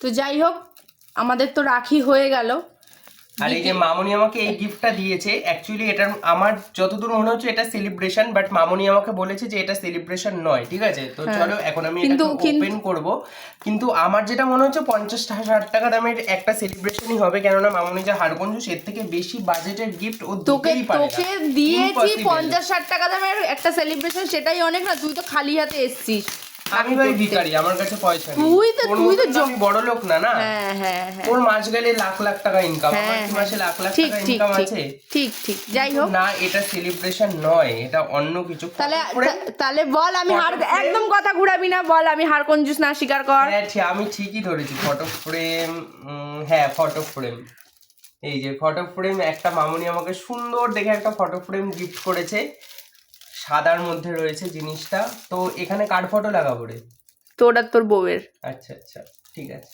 তো যাই হোক, আমাদের তো রাখি হয়ে গেল। আর এই যে মামনি আমাকে এই গিফটটা দিয়েছে, অ্যাকচুয়ালি এটা আমার যতদূর মনে হচ্ছে এটা সেলিব্রেশন, বাট মামনি আমাকে বলেছে যে এটা সেলিব্রেশন নয়, ঠিক আছে? তো চলো এখন আমি এটাকে ওপেন করব। কিন্তু আমার যেটা মনে হচ্ছে 50,000 টাকা দামের একটা সেলিব্রেশনই হবে, কেননা মামনি যে হাড়গঞ্জ এর থেকে বেশি বাজেটের গিফট ও দিতেই পারে না। তোকে দিয়েছি 50-60 টাকা দামের একটা সেলিব্রেশন, সেটাই অনেক না? তুই তো খালি হাতে এসেছিস। আমি ভাই ভিখারি, আমার কাছে পয়সা নেই। তুই তো আমি বড় লোক না। হ্যাঁ হ্যাঁ হ্যাঁ, ওর মাস গেলে লাখ লাখ টাকা ইনকাম, আমার কি মাসে লাখ লাখ টাকা ইনকাম আছে? ঠিক ঠিক। যাই হোক না, এটা সেলিব্রেশন নয়, এটা অন্য কিছু। তাহলে বল, আমি একদম কথা ঘুরাবি না, বল আমি হার কঞ্জুস না, স্বীকার কর। হ্যাঁ আমি ঠিকই ধরেছি, ফটো ফ্রেম। হ্যাঁ ফটো ফ্রেম, এই যে ফটো ফ্রেম একটা মামনি আমাকে সুন্দর দেখে একটা ফটো ফ্রেম গিফট করেছে, সাদার মধ্যে রয়েছে জিনিসটা। তো এখানে কার ফটো লাগাবো রে? তোর আর তোর বউয়ের। আচ্ছা আচ্ছা, ঠিক আছে।